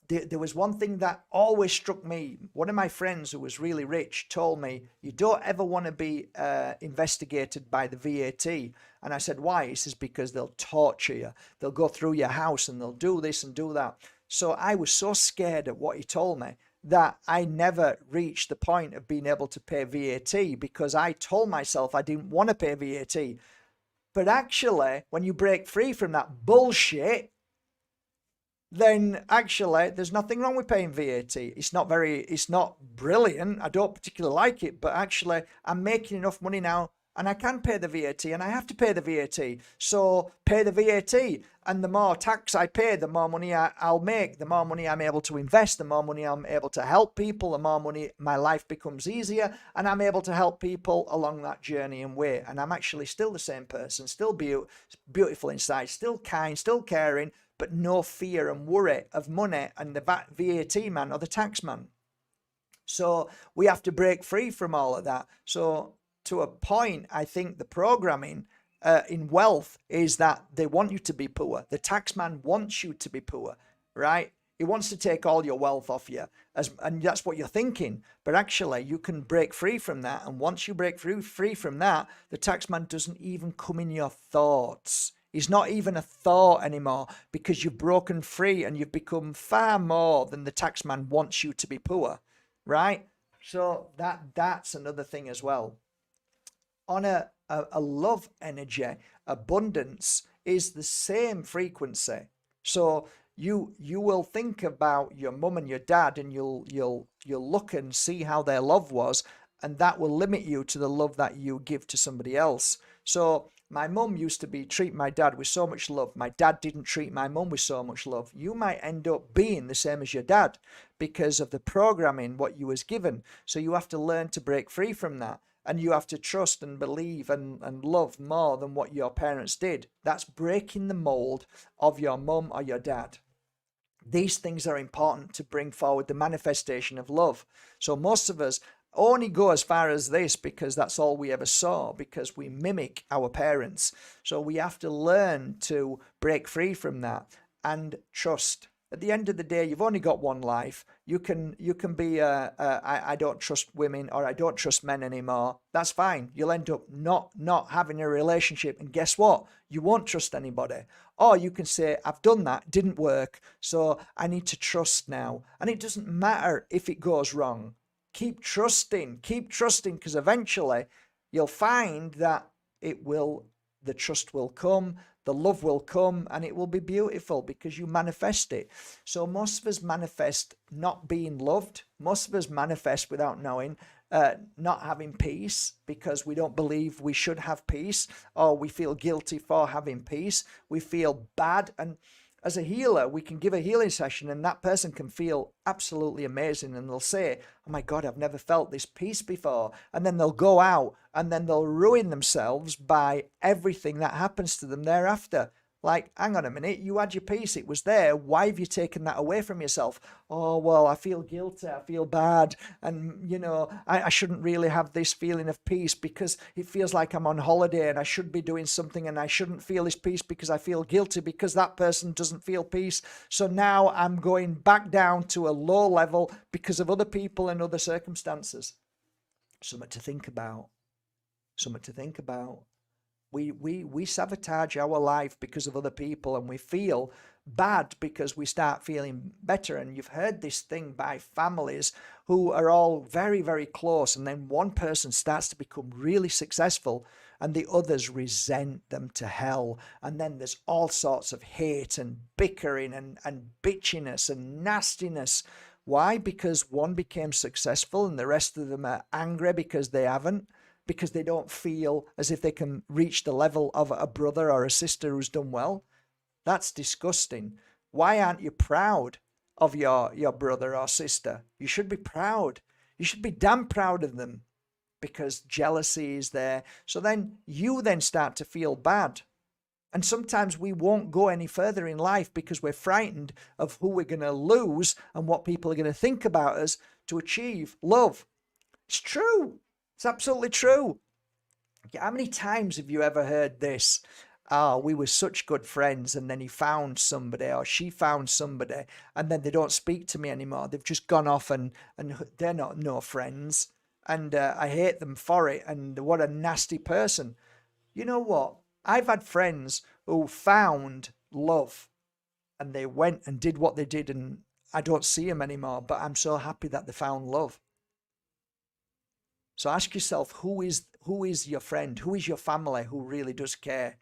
there was one thing that always struck me. One of my friends who was really rich told me, you don't ever want to be investigated by the VAT. And I said, why? He says, because they'll torture you. They'll go through your house and they'll do this and do that. So I was so scared at what he told me that I never reached the point of being able to pay VAT, because I told myself I didn't want to pay VAT. But actually, when you break free from that bullshit, then actually there's nothing wrong with paying VAT. It's not brilliant. I don't particularly like it, but actually I'm making enough money now and I can pay the VAT, and I have to pay the VAT. So pay the VAT, and the more tax I pay, the more money I'll make, the more money I'm able to invest, the more money I'm able to help people, the more money my life becomes easier, and I'm able to help people along that journey and way. And I'm actually still the same person, still beautiful inside, still kind, still caring, but no fear and worry of money and the VAT man or the tax man. So we have to break free from all of that. So to a point, I think the programming in wealth is that they want you to be poor. The tax man wants you to be poor, right? He wants to take all your wealth off you, and that's what you're thinking. But actually, you can break free from that. And once you break free from that, the tax man doesn't even come in your thoughts. He's not even a thought anymore, because you've broken free and you've become far more than the tax man wants you to be poor, right? So that's another thing as well. On a love energy, abundance is the same frequency. So you will think about your mum and your dad, and you'll look and see how their love was, and that will limit you to the love that you give to somebody else. So my mum used to treat my dad with so much love. My dad didn't treat my mum with so much love. You might end up being the same as your dad because of the programming, what you was given. So you have to learn to break free from that. And you have to trust and believe and love more than what your parents did. That's breaking the mold of your mum or your dad. These things are important to bring forward the manifestation of love. So most of us only go as far as this because that's all we ever saw, because we mimic our parents. So we have to learn to break free from that and trust. At the end of the day, you've only got one life. You can be I don't trust women, or I don't trust men anymore. That's fine. You'll end up not having a relationship, and guess what? You won't trust anybody. Or you can say, I've done that, didn't work, so I need to trust now. And it doesn't matter if it goes wrong. Keep trusting, because eventually you'll find that the trust will come, the love will come, and it will be beautiful because you manifest it. So most of us manifest not being loved. Most of us manifest without knowing, not having peace because we don't believe we should have peace, or we feel guilty for having peace. We feel bad. And as a healer, we can give a healing session and that person can feel absolutely amazing, and they'll say, oh my God, I've never felt this peace before. And then they'll go out and then they'll ruin themselves by everything that happens to them thereafter. Like, hang on a minute, you had your peace, it was there. Why have you taken that away from yourself? Oh, well, I feel guilty, I feel bad. And, I shouldn't really have this feeling of peace because it feels like I'm on holiday and I should be doing something, and I shouldn't feel this peace because I feel guilty because that person doesn't feel peace. So now I'm going back down to a low level because of other people and other circumstances. Something to think about. We sabotage our life because of other people, and we feel bad because we start feeling better. And you've heard this thing by families who are all very, very close, and then one person starts to become really successful and the others resent them to hell. And then there's all sorts of hate and bickering and bitchiness and nastiness. Why? Because one became successful and the rest of them are angry because they haven't. Because they don't feel as if they can reach the level of a brother or a sister who's done well. That's disgusting. Why aren't you proud of your brother or sister? You should be proud. You should be damn proud of them, because jealousy is there. So then you start to feel bad. And sometimes we won't go any further in life because we're frightened of who we're going to lose and what people are going to think about us to achieve love. It's true. It's absolutely true. How many times have you ever heard this? oh, we were such good friends, and then he found somebody or she found somebody, and then they don't speak to me anymore. They've just gone off, and they're not no friends, and I hate them for it. And what a nasty person. You know what? I've had friends who found love, and they went and did what they did, and I don't see them anymore. But I'm so happy that they found love. So ask yourself, who is your friend? Who is your family who really does care?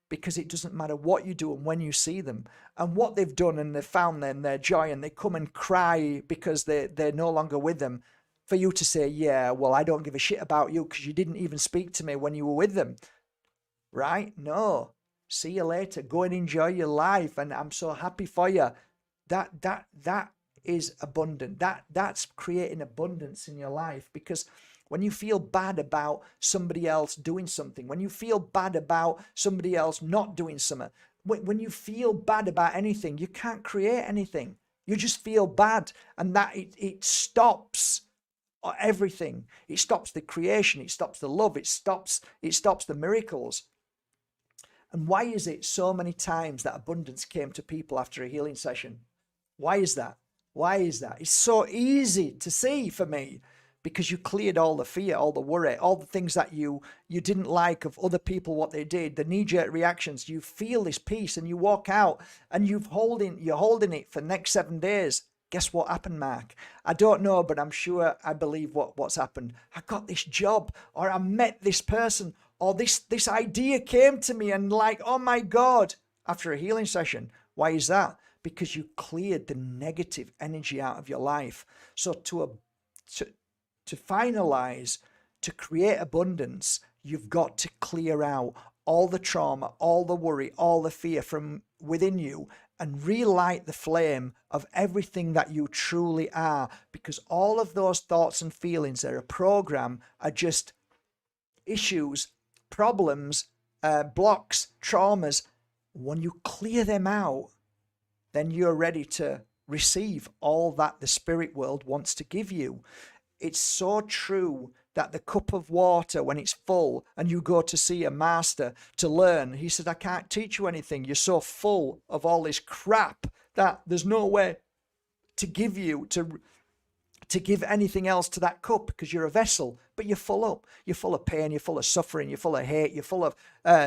Because it doesn't matter what you do and when you see them and what they've done, and they've found their joy, and they come and cry because they're no longer with them, for you to say, yeah, well, I don't give a shit about you because you didn't even speak to me when you were with them, right? No. See you later. Go and enjoy your life, and I'm so happy for you. That is abundant. That's creating abundance in your life. Because when you feel bad about somebody else doing something, when you feel bad about somebody else not doing something, when you feel bad about anything, you can't create anything. You just feel bad, and that it stops everything. It stops the creation. It stops the love. It stops the miracles. And why is it so many times that abundance came to people after a healing session? Why is that? Why is that? It's so easy to see for me, because you cleared all the fear, all the worry, all the things that you didn't like of other people, what they did, the knee-jerk reactions. You feel this peace, and you walk out, and you're holding it for the next 7 days. Guess what happened, Mark? I don't know, but I'm sure I believe what's happened. I got this job, or I met this person, or this idea came to me, and like, oh my God, after a healing session. Why is that? Because you cleared the negative energy out of your life. So to finalize, to create abundance, you've got to clear out all the trauma, all the worry, all the fear from within you, and relight the flame of everything that you truly are. Because all of those thoughts and feelings are a program, are just issues, problems, blocks, traumas. When you clear them out, then you're ready to receive all that the spirit world wants to give you. It's so true that the cup of water, when it's full and you go to see a master to learn, he said, I can't teach you anything. You're so full of all this crap that there's no way to give you, to give anything else to that cup, because you're a vessel, but you're full up. You're full of pain, you're full of suffering, you're full of hate, you're full of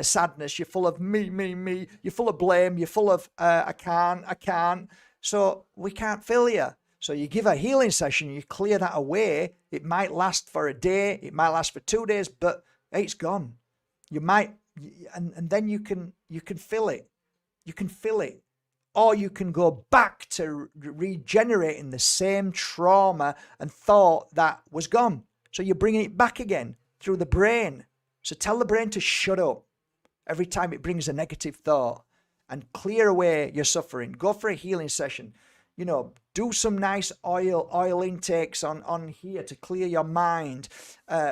sadness, you're full of me, you're full of blame, you're full of I can't. So we can't fill you. So you give a healing session, you clear that away. It might last for a day, it might last for 2 days, but it's gone. You might, and then you can fill it. You can fill it. Or you can go back to regenerating the same trauma and thought that was gone. So you're bringing it back again through the brain. So tell the brain to shut up every time it brings a negative thought, and clear away your suffering. Go for a healing session. Do some nice oil intakes on here to clear your mind.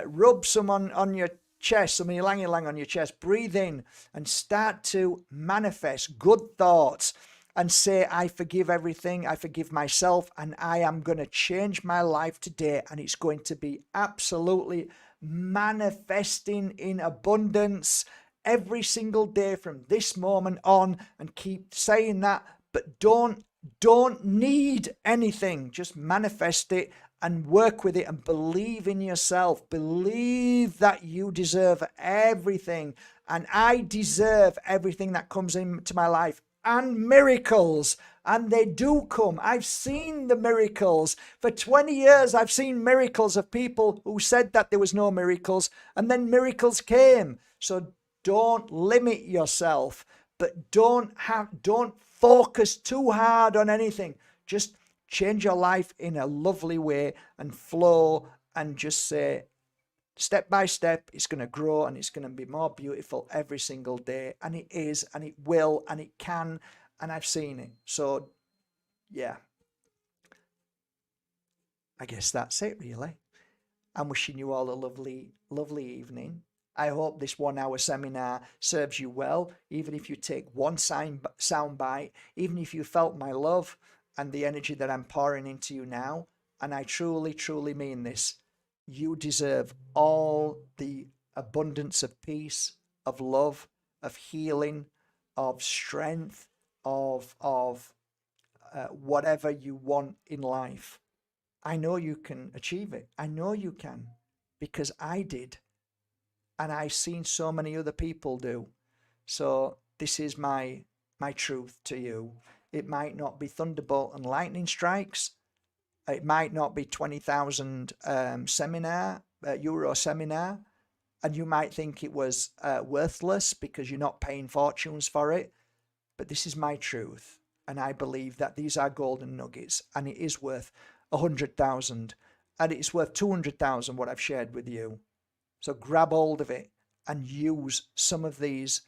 Rub some on your chest, some ylang ylang on your chest. Breathe in and start to manifest good thoughts, and say, I forgive everything, I forgive myself, and I am going to change my life today, and it's going to be absolutely manifesting in abundance every single day from this moment on. And keep saying that, but don't need anything. Just manifest it and work with it, and believe in yourself. Believe that you deserve everything, and I deserve everything that comes into my life, and miracles, and they do come. I've seen the miracles. For 20 years, I've seen miracles of people who said that there was no miracles, and then miracles came. So don't limit yourself, but don't focus too hard on anything. Just change your life in a lovely way and flow, and just say, step by step, it's going to grow, and it's going to be more beautiful every single day. And it is, and it will, and it can, and I've seen it. So, yeah, I guess that's it, really. I'm wishing you all a lovely, lovely evening. I hope this 1 hour seminar serves you well, even if you take one sound bite, even if you felt my love and the energy that I'm pouring into you now. And I truly, truly mean this. You deserve all the abundance of peace, of love, of healing, of strength, of whatever you want in life. I know you can achieve it. I know you can, because I did, and I've seen so many other people do. So this is my truth to you. It might not be thunderbolt and lightning strikes. It might not be 20,000 euro seminar, and you might think it was worthless because you're not paying fortunes for it. But this is my truth, and I believe that these are golden nuggets, and it is worth 100,000, and it's worth 200,000 what I've shared with you. So grab hold of it and use some of these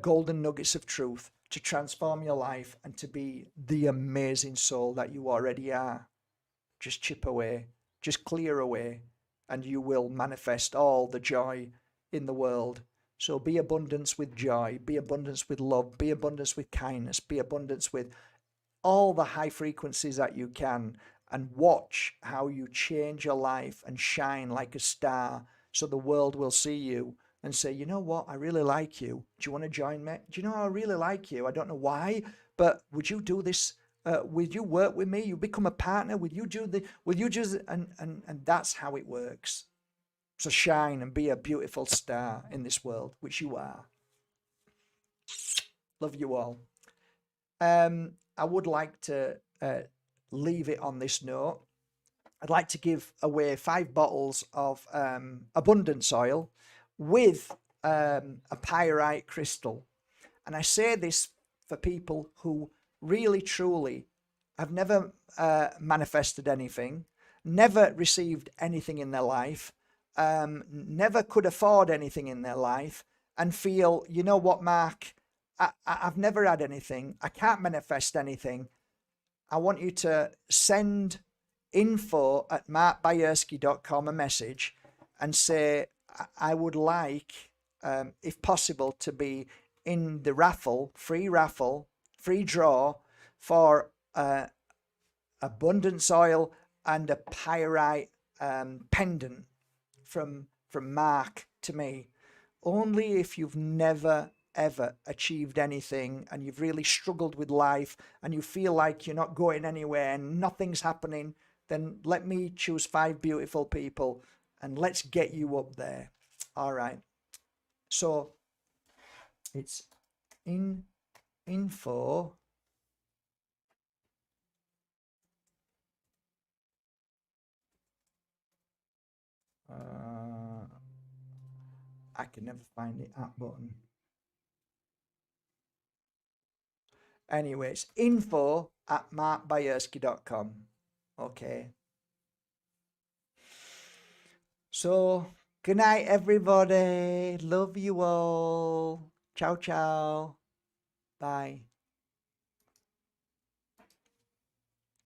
golden nuggets of truth to transform your life and to be the amazing soul that you already are. Just chip away, just clear away, and you will manifest all the joy in the world. So be abundance with joy, be abundance with love, be abundance with kindness, be abundance with all the high frequencies that you can, and watch how you change your life and shine like a star, so the world will see you and say, you know what, I really like you. Do you want to join me? Do you know, I really like you. I don't know why, but would you do this? Would you work with me? You become a partner. Would you do the? Would you just? And that's how it works. So shine and be a beautiful star in this world, which you are. Love you all. I would like to leave it on this note. I'd like to give away 5 bottles of abundance oil with a pyrite crystal. And I say this for people who really, truly have never manifested anything, never received anything in their life, never could afford anything in their life, and feel, you know what, Mark, I've never had anything. I can't manifest anything. I want you to send info@markbajerski.com a message and say, I would like, if possible, to be in the raffle, free draw for abundance oil and a pyrite pendant from Mark to me. Only if you've never ever achieved anything and you've really struggled with life and you feel like you're not going anywhere and nothing's happening, then let me choose 5 beautiful people and let's get you up there. All right. So it's info I can never find the app button. Anyways, info@markbajerski.com. Okay. So, good night, everybody. Love you all. Ciao, ciao. Bye.